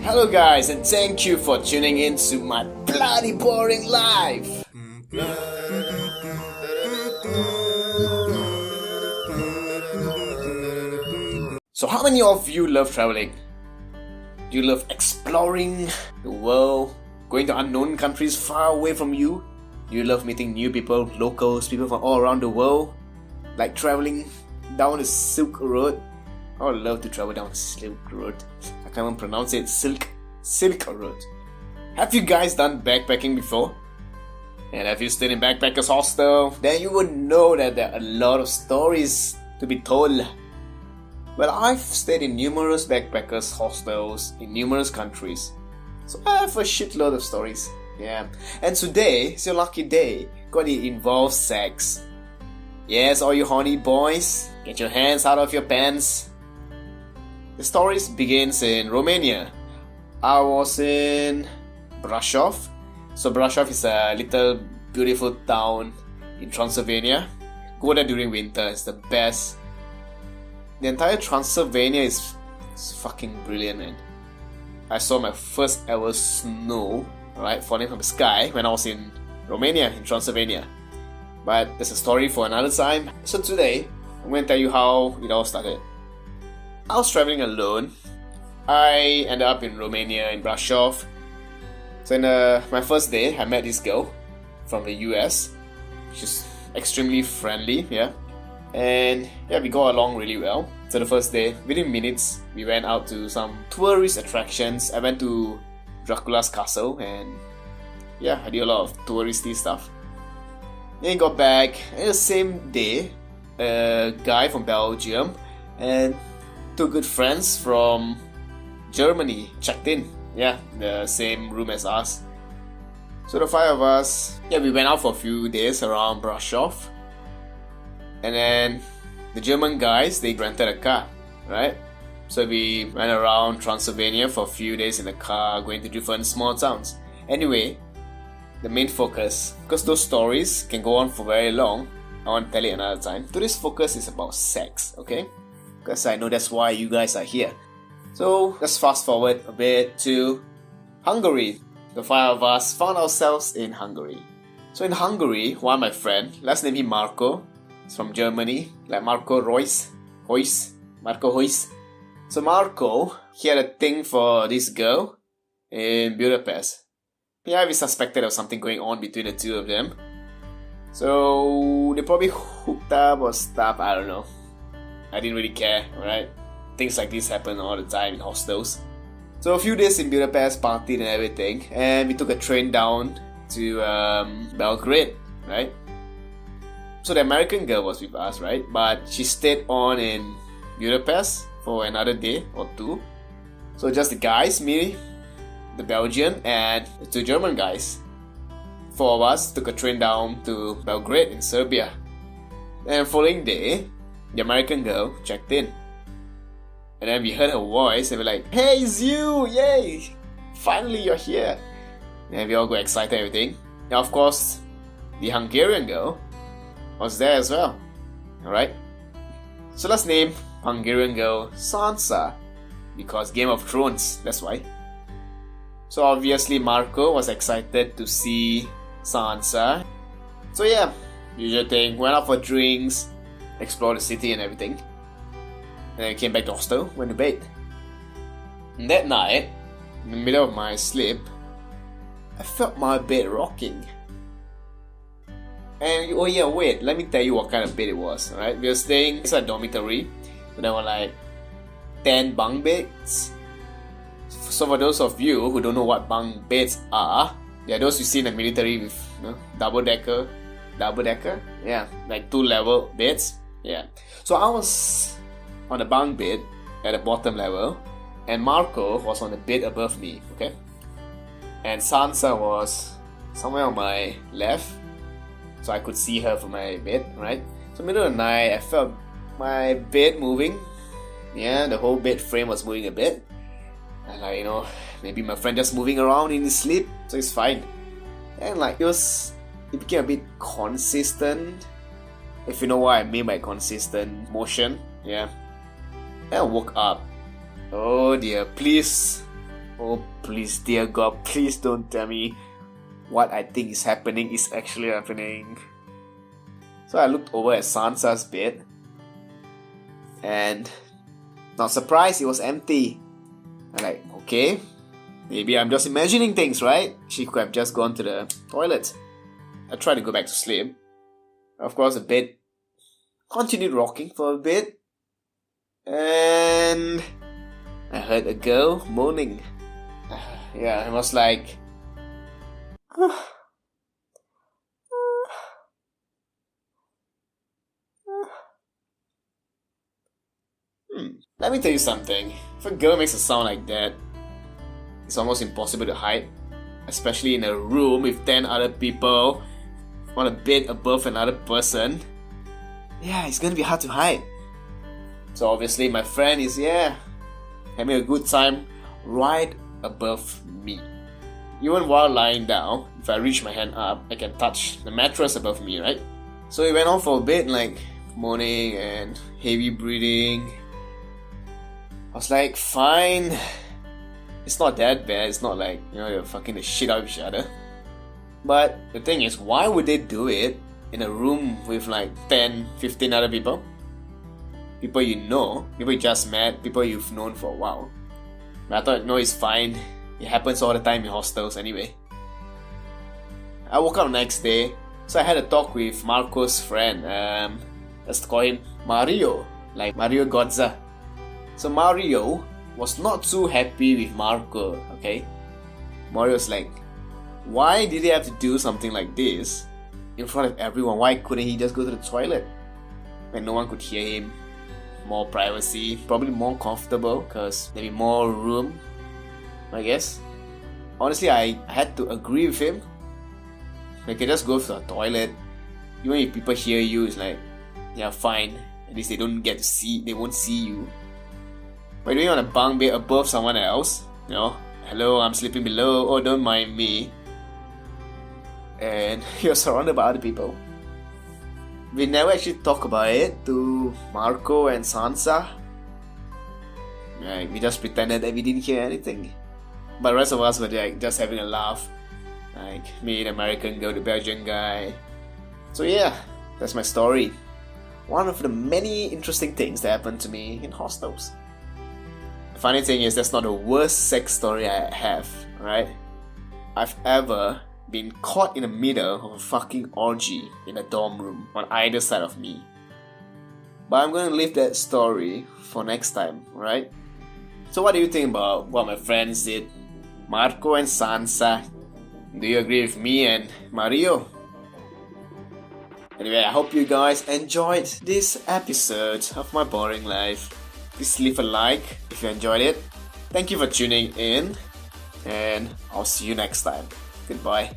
Hello guys, and thank you for tuning in to my bloody boring life. So how many of you love traveling? Do you love exploring the world, going to unknown countries far away from you? Do you love meeting new people, locals, people from all around the world? Like traveling down the Silk Road? I would love to travel down Silk Road. I can't even pronounce it. Silk Road. Have you guys done backpacking before? And have you stayed in backpackers hostel? Then you would know that there are a lot of stories to be told. Well, I've stayed in numerous backpackers hostels in numerous countries, so I have a shitload of stories. Yeah, and today is your lucky day. Cause it involves sex. Yes, all you horny boys, get your hands out of your pants. The story begins in Romania. I was in Brasov. So Brasov is a little beautiful town in Transylvania. Go there during winter, it's the best. The entire Transylvania is fucking brilliant, man. I saw my first ever snow, right, falling from the sky when I was in Romania, in Transylvania. But there's a story for another time. So today, I'm going to tell you how it all started. I was traveling alone. I ended up in Romania, in Brasov. So in my first day, I met this girl from the US. She's extremely friendly, yeah. And yeah, we got along really well. So the first day, within minutes, we went out to some tourist attractions. I went to Dracula's castle and yeah, I did a lot of touristy stuff. Then got back, and the same day, a guy from Belgium and two good friends from Germany checked in. Yeah, the same room as us. So the five of us, yeah, we went out for a few days around Brasov. And then the German guys, they rented a car, right? So we went around Transylvania for a few days in the car, going to different small towns. Anyway, the main focus, because those stories can go on for very long, I want to tell it another time. Today's focus is about sex, okay? Because I know that's why you guys are here. So let's fast forward a bit to Hungary. The five of us found ourselves in Hungary. So in Hungary, one of my friends, let's name him Marco. He's from Germany, like Marco Marco Reus. So Marco, he had a thing for this girl in Budapest. Yeah, we suspected there was something going on between the two of them. So they probably hooked up or stuff, I don't know. I didn't really care, alright? Things like this happen all the time in hostels. So a few days in Budapest, partied and everything, and we took a train down to Belgrade, right? So the American girl was with us, right? But she stayed on in Budapest for another day or two. So just the guys, me, the Belgian, and the two German guys. Four of us took a train down to Belgrade in Serbia. And following day, the American girl checked in. And then we heard her voice and we're like, "Hey, it's you! Yay! Finally you're here!" And we all got excited and everything. Now of course, the Hungarian girl was there as well. Alright? So let's name Hungarian girl Sansa. Because Game of Thrones, that's why. So obviously Marco was excited to see Sansa. So yeah, usual thing, went out for drinks, explored the city and everything. And then I came back to hostel, went to bed. And that night, in the middle of my sleep, I felt my bed rocking. And oh yeah, wait, let me tell you what kind of bed it was, alright? We were staying inside a dormitory, so there were like 10 bunk beds. So for those of you who don't know what bunk beds are, yeah, those you see in the military with double decker, yeah, like 2-level beds, yeah. So I was on the bunk bed at the bottom level, and Marco was on the bed above me, okay? And Sansa was somewhere on my left, so I could see her from my bed, right? So middle of the night, I felt my bed moving. Yeah, the whole bed frame was moving a bit. And like, maybe my friend just moving around in his sleep, so it's fine. And like, it became a bit consistent, if you know what I mean by consistent motion, yeah. And I woke up. Oh dear, please Oh, please, dear God, please don't tell me what I think is happening is actually happening. So I looked over at Sansa's bed, and not surprised, it was empty. I'm like, okay, maybe I'm just imagining things, right? She could have just gone to the toilet. I tried to go back to sleep. Of course, the bed continued rocking for a bit, and I heard a girl moaning. Yeah, I was like, let me tell you something. If a girl makes a sound like that, it's almost impossible to hide. Especially in a room with 10 other people on a bed above another person. Yeah, it's gonna be hard to hide. So obviously my friend is, having a good time right above me. Even while lying down, if I reach my hand up, I can touch the mattress above me, right? So it went on for a bit, like moaning and heavy breathing. I was like, fine. It's not that bad. It's not like, you're fucking the shit out of each other. But the thing is, why would they do it in a room with like 10, 15 other people? People you know, people you just met, people you've known for a while. But I thought, no, it's fine. It happens all the time in hostels anyway. I woke up the next day, so I had a talk with Marco's friend. Let's call him Mario, like Mario Godza. So Mario was not too happy with Marco, okay? Mario's like, why did he have to do something like this in front of everyone? Why couldn't he just go to the toilet when no one could hear him? More privacy, probably more comfortable because there'd be more room, I guess. Honestly, I had to agree with him. You can just go to the toilet. Even if people hear you, it's like, yeah, fine. At least they won't see you. But doing on a bunk bed above someone else, hello, I'm sleeping below, oh, don't mind me. And you're surrounded by other people. We never actually talk about it to Marco and Sansa. Like, we just pretended that we didn't hear anything. But the rest of us were like just having a laugh. Like me, the American girl, the Belgian guy. So yeah, that's my story. One of the many interesting things that happened to me in hostels. The funny thing is, that's not the worst sex story I have, right? I've ever been caught in the middle of a fucking orgy in a dorm room on either side of me. But I'm gonna leave that story for next time, right? So what do you think about what my friends did? Marco and Sansa. Do you agree with me and Mario? Anyway, I hope you guys enjoyed this episode of my boring life. Please leave a like if you enjoyed it. Thank you for tuning in, and I'll see you next time. Goodbye.